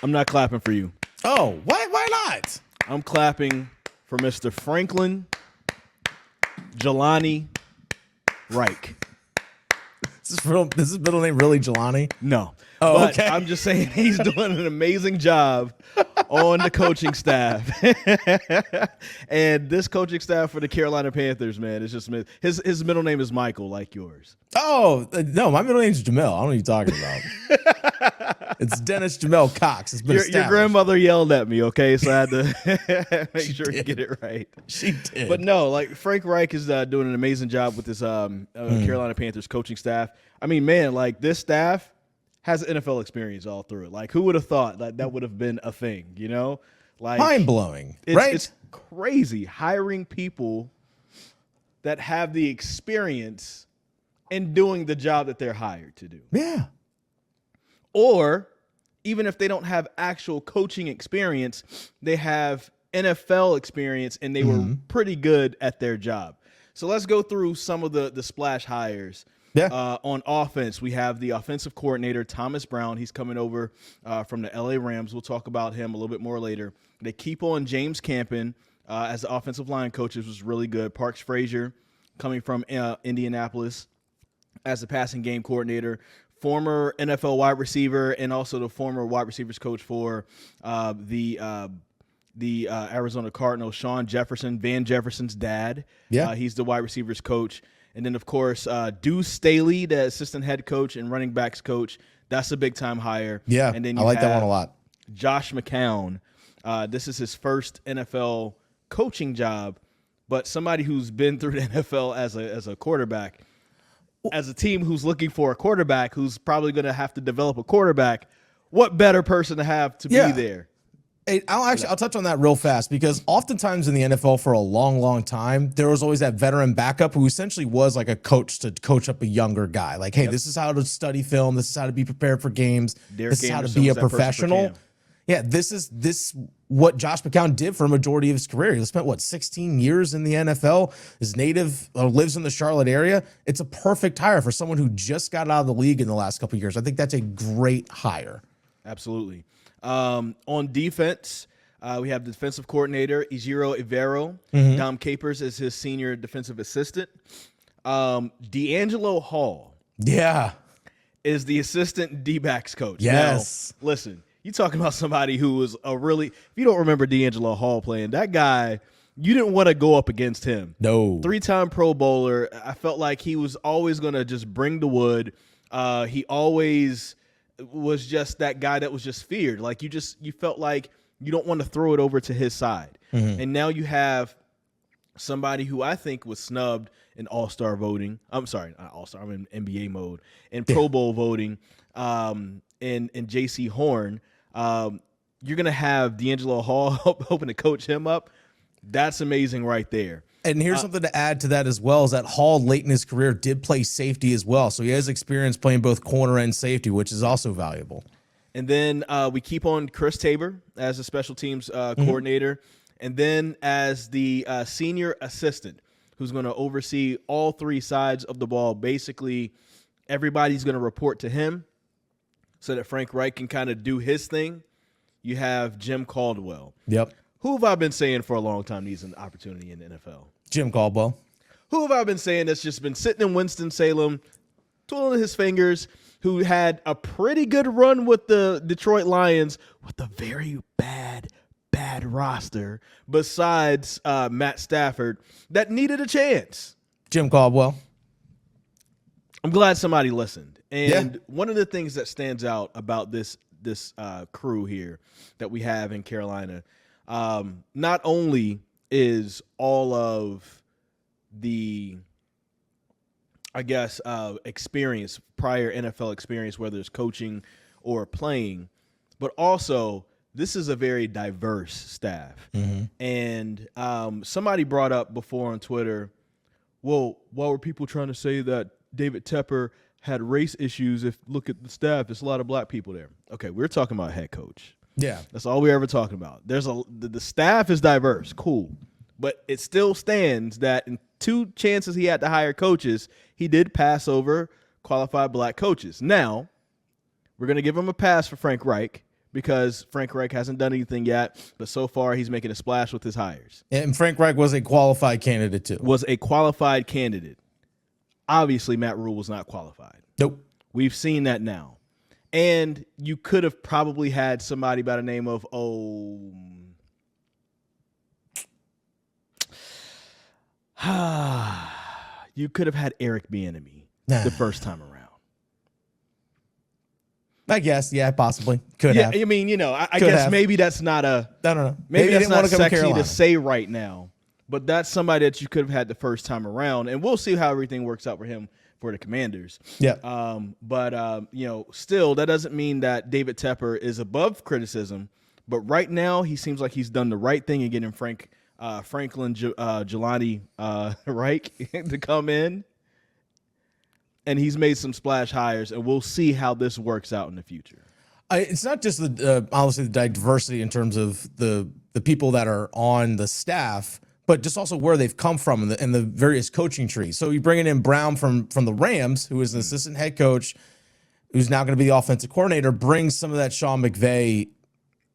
I'm not clapping for you. Oh, why not? I'm clapping for Mr. Franklin Jelani Reich. Is his middle name really Jelani? No. Oh, but okay. I'm just saying he's doing an amazing job on the coaching staff. And this coaching staff for the Carolina Panthers, man, it's just his middle name is Michael, like yours. Oh, no, my middle name is Jamel. I don't know what you're talking about. It's Dennis Jamel Cox. It's been Your grandmother yelled at me, okay? So I had to make sure you get it right. She did. But no, like Frank Reich is doing an amazing job with this Carolina Panthers coaching staff. I mean, man, like this staff has NFL experience all through it. Like, who would have thought that would have been a thing, you know? Like mind-blowing, right? It's crazy hiring people that have the experience in doing the job that they're hired to do. Yeah. Or even if they don't have actual coaching experience, they have NFL experience and they were pretty good at their job. So let's go through some of the splash hires. Yeah. On offense, we have the offensive coordinator, Thomas Brown. He's coming over from the LA Rams. We'll talk about him a little bit more later. They keep on James Campen as the offensive line coach, which was really good. Parks Frazier coming from Indianapolis as the passing game coordinator. Former NFL wide receiver and also the former wide receivers coach for the Arizona Cardinals, Sean Jefferson, Van Jefferson's dad. Yeah. He's the wide receivers coach. And then, of course, Deuce Staley, the assistant head coach and running backs coach. That's a big-time hire. Yeah, and then I like that one a lot. Josh McCown. This is his first NFL coaching job, but somebody who's been through the NFL as a quarterback. As a team who's looking for a quarterback who's probably going to have to develop a quarterback, what better person to have to be there? Hey, I'll touch on that real fast because oftentimes in the NFL for a long, long time, there was always that veteran backup who essentially was like a coach to coach up a younger guy. Like, hey, this is how to study film. This is how to be prepared for games. This is how to be a professional. Yeah, this is what Josh McCown did for a majority of his career. He spent, 16 years in the NFL. His lives in the Charlotte area. It's a perfect hire for someone who just got out of the league in the last couple of years. I think that's a great hire. Absolutely. On defense, we have the defensive coordinator, Ejiro Evero. Dom Capers is his senior defensive assistant. D'Angelo Hall is the assistant D-backs coach. Yes. Now, listen, you talking about somebody who was if you don't remember D'Angelo Hall playing, that guy, you didn't want to go up against him. No. 3-time Pro Bowler. I felt like he was always going to just bring the wood. He always was just that guy that was just feared. Like you felt like you don't want to throw it over to his side. And now you have somebody who I think was snubbed in All-Star voting. I'm sorry, not All-Star, I'm in NBA mode. In Pro Bowl voting, in J.C. Horn. You're going to have D'Angelo Hall hoping to coach him up. That's amazing right there. And here's something to add to that as well is that Hall late in his career did play safety as well. So he has experience playing both corner and safety, which is also valuable. And then we keep on Chris Tabor as a special teams coordinator. And then as the senior assistant who's going to oversee all three sides of the ball. Basically, everybody's going to report to him so that Frank Reich can kind of do his thing. You have Jim Caldwell. Yep. Who have I been saying for a long time needs an opportunity in the NFL? Jim Caldwell. Who have I been saying that's just been sitting in Winston-Salem, twiddling his fingers, who had a pretty good run with the Detroit Lions with a very bad roster besides Matt Stafford that needed a chance? Jim Caldwell. I'm glad somebody listened. And one of the things that stands out about this crew here that we have in Carolina, not only is all of the, I guess, experience, prior NFL experience, whether it's coaching or playing, but also this is a very diverse staff. Mm-hmm. And somebody brought up before on Twitter, well, why were people trying to say that David Tepper had race issues? If look at the staff, there's a lot of black people there. Okay, we're talking about head coach. Yeah, that's all we're ever talking about. The staff is diverse, cool, but it still stands that in 2 chances he had to hire coaches, he did pass over qualified black coaches. Now, we're going to give him a pass for Frank Reich because Frank Reich hasn't done anything yet, but so far he's making a splash with his hires. And Frank Reich was a qualified candidate too. Was a qualified candidate. Obviously, Matt Rule was not qualified. Nope. We've seen that now. And you could have probably had somebody by the name of, you could have had Eric Bieniemy the first time around. I guess, yeah, possibly. Could have. I mean, I guess maybe that's not I don't know. Maybe that's didn't not want to come to sexy Carolina to say right now, but that's somebody that you could have had the first time around, and we'll see how everything works out for him for the Commanders. Yeah. But still, that doesn't mean that David Tepper is above criticism. But right now, he seems like he's done the right thing in getting Franklin Jelani Reich to come in, and he's made some splash hires, and we'll see how this works out in the future. It's not just obviously the diversity in terms of the people that are on the staff, but just also where they've come from and the various coaching trees. So you're bringing in Brown from the Rams, who is an assistant head coach, who's now going to be the offensive coordinator, brings some of that Sean McVay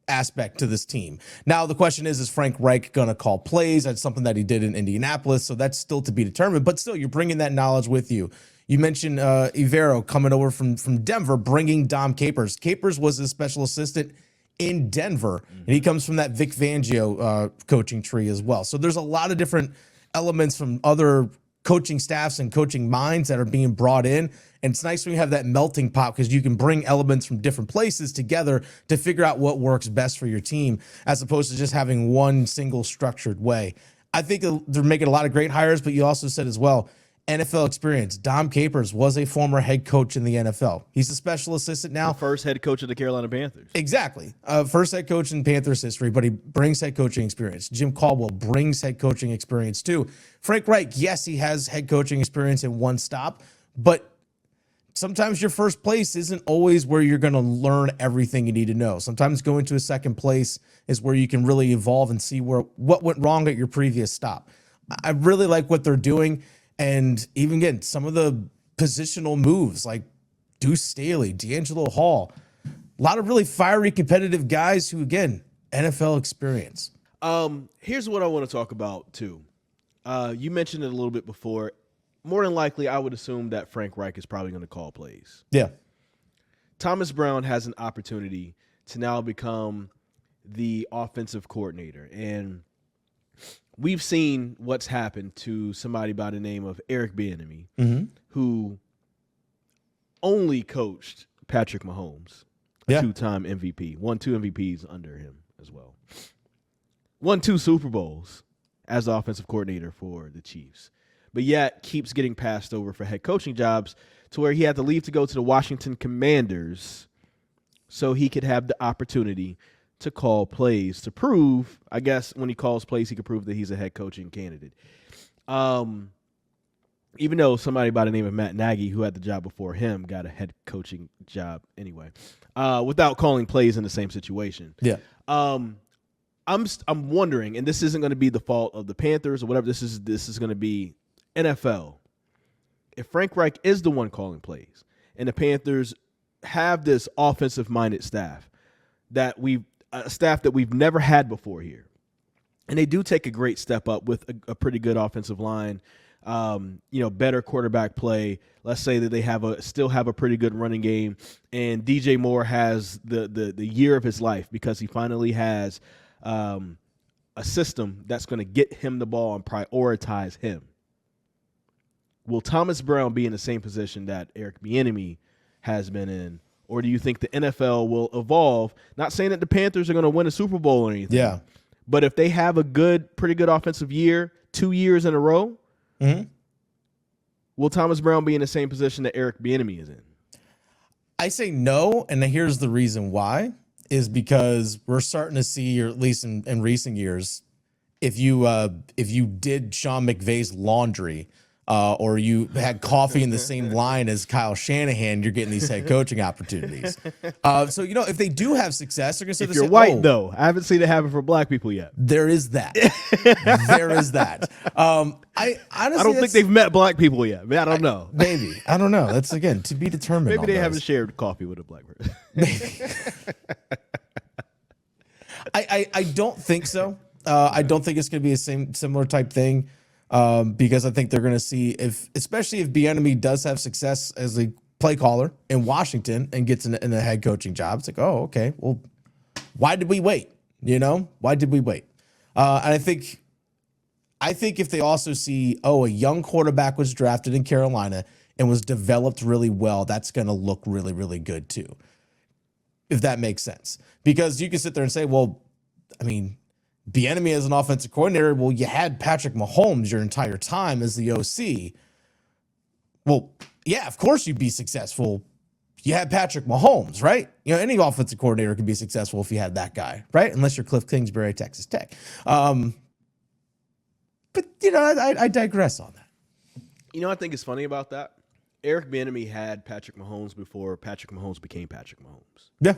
aspect to this team. Now, the question is Frank Reich going to call plays? That's something that he did in Indianapolis, so that's still to be determined. But still, you're bringing that knowledge with you. You mentioned Evero coming over from Denver, bringing Dom Capers. Capers was his special assistant in Denver, and he comes from that Vic Fangio coaching tree as well. So there's a lot of different elements from other coaching staffs and coaching minds that are being brought in. And it's nice when you have that melting pot because you can bring elements from different places together to figure out what works best for your team, as opposed to just having one single structured way. I think they're making a lot of great hires, but you also said as well, NFL experience. Dom Capers was a former head coach in the NFL. He's a special assistant now. The first head coach of the Carolina Panthers. Exactly. First head coach in Panthers history, but he brings head coaching experience. Jim Caldwell brings head coaching experience too. Frank Reich, yes, he has head coaching experience in one stop, but sometimes your first place isn't always where you're going to learn everything you need to know. Sometimes going to a second place is where you can really evolve and see what went wrong at your previous stop. I really like what they're doing. And even again, some of the positional moves like Deuce Staley, D'Angelo Hall, a lot of really fiery, competitive guys who, again, NFL experience. Here's what I want to talk about, too. You mentioned it a little bit before. More than likely, I would assume that Frank Reich is probably going to call plays. Yeah. Thomas Brown has an opportunity to now become the offensive coordinator. And we've seen what's happened to somebody by the name of Eric Bieniemy, who only coached Patrick Mahomes, a two-time MVP, won 2 MVPs under him as well. Won 2 Super Bowls as offensive coordinator for the Chiefs, but yet keeps getting passed over for head coaching jobs to where he had to leave to go to the Washington Commanders so he could have the opportunity to call plays to prove, I guess, when he calls plays, he could prove that he's a head coaching candidate. Even though somebody by the name of Matt Nagy, who had the job before him, got a head coaching job anyway, without calling plays in the same situation. Yeah. I'm wondering, and this isn't going to be the fault of the Panthers or whatever. This is going to be NFL. If Frank Reich is the one calling plays, and the Panthers have this offensive-minded staff that we've never had before here, and they do take a great step up with a pretty good offensive line, better quarterback play. Let's say that they still have a pretty good running game, and DJ Moore has the year of his life because he finally has a system that's going to get him the ball and prioritize him. Will Thomas Brown be in the same position that Eric Bieniemy has been in? Or do you think the NFL will evolve? Not saying that the Panthers are going to win a Super Bowl or anything. Yeah. But if they have a pretty good offensive year, 2 years in a row, will Thomas Brown be in the same position that Eric Bieniemy is in? I say no, and here's the reason why, is because we're starting to see, or at least in recent years, if you did Sean McVay's laundry, or you had coffee in the same line as Kyle Shanahan, you're getting these head coaching opportunities. So, if they do have success, they're going to say, if you're white, though, I haven't seen it happen for black people yet. There is that. There is that. I honestly, don't think they've met black people yet. I don't know. Maybe. I don't know. That's, again, to be determined. Maybe they haven't shared coffee with a black person. I don't think so. I don't think it's going to be a similar type thing because I think they're going to see especially if Bieniemy does have success as a play caller in Washington and gets in a head coaching job. It's like, oh, okay, well, why did we wait? Why did we wait? And I think if they also see, a young quarterback was drafted in Carolina and was developed really well, that's going to look really, really good too. If that makes sense. Because you can sit there and say, well, I mean, Bieniemy as an offensive coordinator, well, you had Patrick Mahomes your entire time as the OC. Well, yeah, of course you'd be successful. You had Patrick Mahomes, right? Any offensive coordinator can be successful if you had that guy, right? Unless you're Cliff Kingsbury, Texas Tech. But, I digress on that. I think it's funny about that. Eric Bieniemy had Patrick Mahomes before Patrick Mahomes became Patrick Mahomes. Yeah.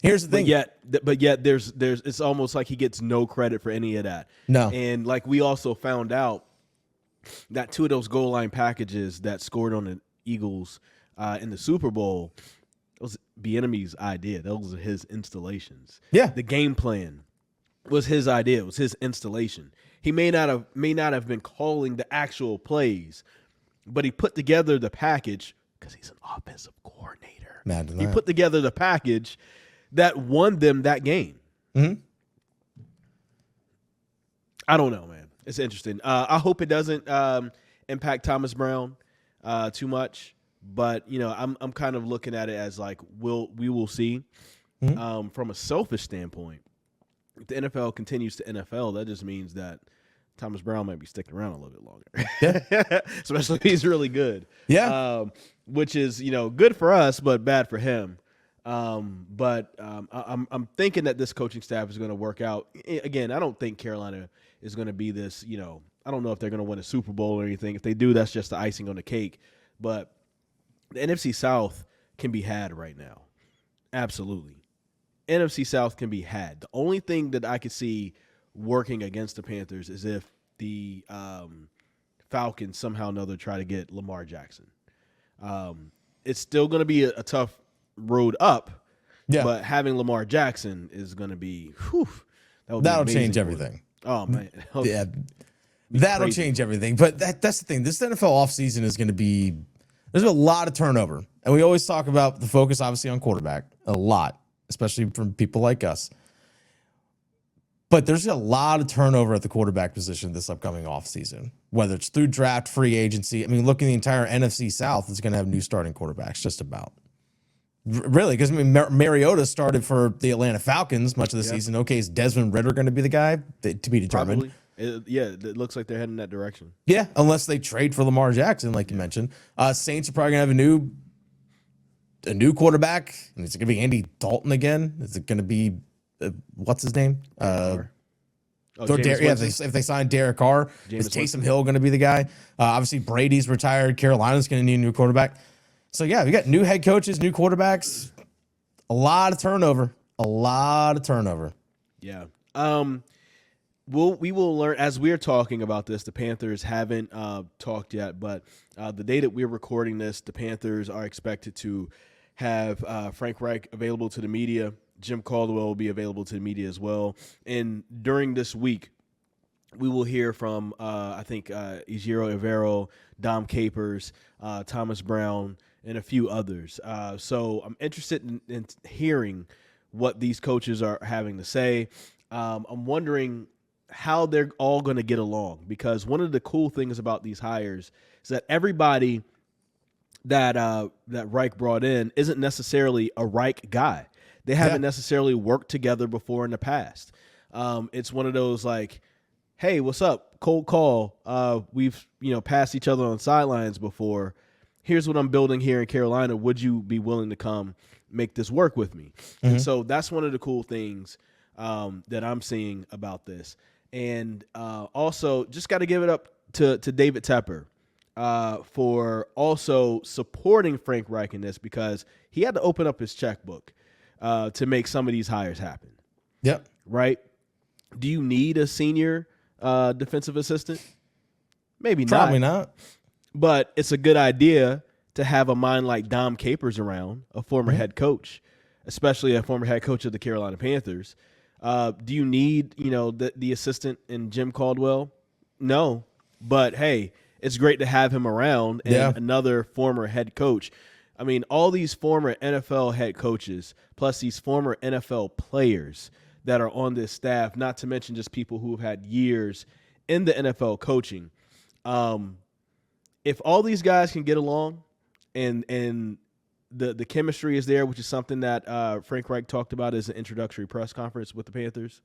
Here's the thing. But yet there's it's almost like he gets no credit for any of that. No. And like we also found out that 2 of those goal line packages that scored on the Eagles in the Super Bowl, it was Bieniemy's idea. Those were his installations. Yeah. The game plan was his idea. It was his installation. He may not have been calling the actual plays, but he put together the package because he's an offensive coordinator. He put together the package that won them that game. Mm-hmm. I don't know, man. It's interesting. I hope it doesn't impact Thomas Brown too much, but I'm kind of looking at it as like we will see. Mm-hmm. From a selfish standpoint, if the NFL continues to NFL, that just means that Thomas Brown might be sticking around a little bit longer. Yeah. Especially if he's really good. Yeah. Which is, good for us, but bad for him. But I'm thinking that this coaching staff is going to work out. Again, I don't think Carolina is going to be this, I don't know if they're going to win a Super Bowl or anything. If they do, that's just the icing on the cake. But the NFC South can be had right now. Absolutely. NFC South can be had. The only thing that I could see working against the Panthers is if the Falcons somehow or another try to get Lamar Jackson. It's still going to be a tough road up, but having Lamar Jackson is going to be, that'll change everything. Oh, man. Yeah, that'll change everything. But that's the thing. This NFL offseason is going to be – there's a lot of turnover. And we always talk about the focus, obviously, on quarterback a lot, especially from people like us. But there's a lot of turnover at the quarterback position this upcoming offseason, whether it's through draft, free agency. I mean, look at the entire NFC South is going to have new starting quarterbacks just about. Really, because Mariota started for the Atlanta Falcons much of the season. Okay, is Desmond Ridder going to be the guy to be determined? Probably. It looks like they're heading that direction. Yeah, unless they trade for Lamar Jackson, like you mentioned. Saints are probably going to have a new quarterback. And is it going to be Andy Dalton again? Is it going to be what's his name? If they sign Derek Carr, is Taysom Hill going to be the guy? Obviously, Brady's retired. Carolina's going to need a new quarterback. So, yeah, we got new head coaches, new quarterbacks, a lot of turnover. Yeah. We will learn as we're talking about this. The Panthers haven't talked yet, but the day that we're recording this, the Panthers are expected to have Frank Reich available to the media. Jim Caldwell will be available to the media as well. And during this week, we will hear from, Ejiro Evero, Dom Capers, Thomas Brown, and a few others. So I'm interested in hearing what these coaches are having to say. I'm wondering how they're all going to get along, because one of the cool things about these hires is that everybody that Reich brought in isn't necessarily a Reich guy. They haven't necessarily worked together before in the past. It's one of those like, hey, what's up? Cold call. We've passed each other on sidelines before. Here's what I'm building here in Carolina. Would you be willing to come make this work with me? Mm-hmm. And so that's one of the cool things that I'm seeing about this. And also, just got to give it up to David Tepper for also supporting Frank Reich in this, because he had to open up his checkbook to make some of these hires happen. Yep. Right? Do you need a senior defensive assistant? Maybe not. Probably not. But it's a good idea to have a mind like Dom Capers around, a former head coach, especially a former head coach of the Carolina Panthers. Do you need, the assistant in Jim Caldwell? No, but hey, it's great to have him around and another former head coach. I mean, all these former NFL head coaches, plus these former NFL players that are on this staff, not to mention just people who have had years in the NFL coaching. If all these guys can get along and the chemistry is there, which is something that Frank Reich talked about as an introductory press conference with the Panthers,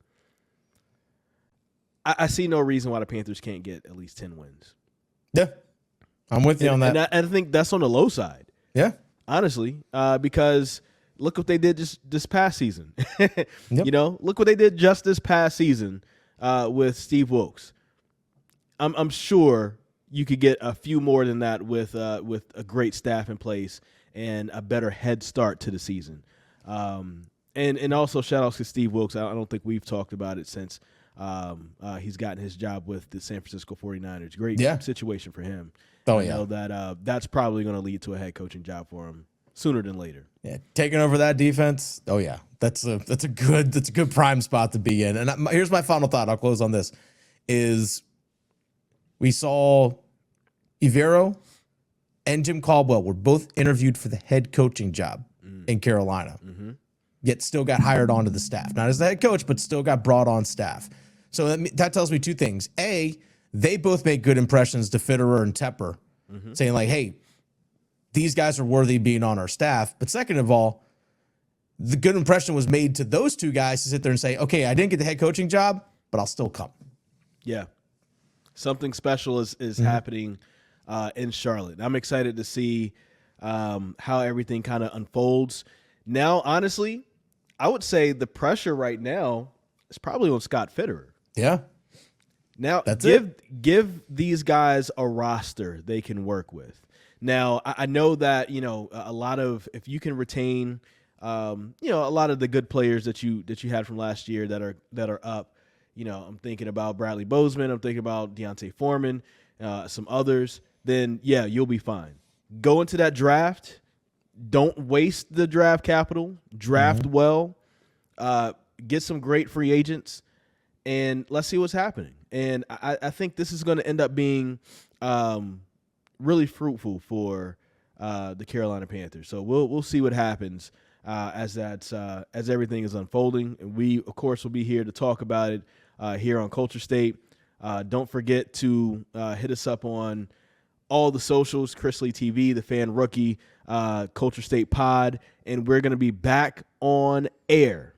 I see no reason why the Panthers can't get at least 10 wins. Yeah, I'm with you on that. And I think that's on the low side. Yeah. Honestly, because look what they did just this past season. Yep. Look what they did just this past season with Steve Wilkes. I'm sure you could get a few more than that with a great staff in place and a better head start to the season. And also shout outs to Steve Wilkes. I don't think we've talked about it since he's gotten his job with the San Francisco 49ers. Great situation for him. Oh, I know that that's probably going to lead to a head coaching job for him sooner than later. Yeah, taking over that defense. Oh yeah, that's a good prime spot to be in. And here's my final thought. I'll close on this. Is we saw Evero and Jim Caldwell were both interviewed for the head coaching job in Carolina, yet still got hired onto the staff. Not as the head coach, but still got brought on staff. So that tells me two things. A, they both make good impressions to Fitterer and Tepper, saying like, hey, these guys are worthy of being on our staff. But second of all, the good impression was made to those two guys to sit there and say, okay, I didn't get the head coaching job, but I'll still come. Yeah. Something special is happening in Charlotte. I'm excited to see how everything kind of unfolds. Now, honestly, I would say the pressure right now is probably on Scott Fitterer. Yeah. Now, give these guys a roster they can work with. Now, I know that, a lot of, if you can retain, a lot of the good players that you had from last year that are up, I'm thinking about Bradley Bozeman, I'm thinking about Deontay Foreman, some others, then yeah, you'll be fine. Go into that draft. Don't waste the draft capital. Draft well. Get some great free agents, and let's see what's happening. And I think this is going to end up being really fruitful for the Carolina Panthers. So we'll see what happens as everything is unfolding. And we, of course, will be here to talk about it here on Culture State. Don't forget to hit us up on all the socials, Chris Lee TV, the Fan Rookie, Culture State Pod, and we're going to be back on air.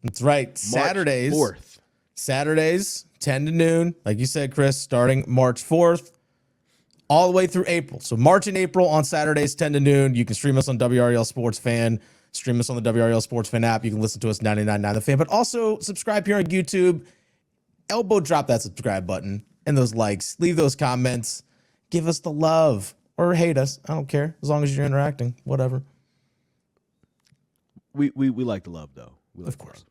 That's right. March 4th. Saturdays, 10 to noon, like you said, Chris, starting March 4th, all the way through April. So March and April on Saturdays, 10 to noon. You can stream us on WRL Sports Fan, stream us on the WRL Sports Fan app. You can listen to us 99.9 The Fan, but also subscribe here on YouTube. Elbow drop that subscribe button and those likes. Leave those comments. Give us the love or hate us. I don't care. As long as you're interacting, whatever. We like the love, though. Of course.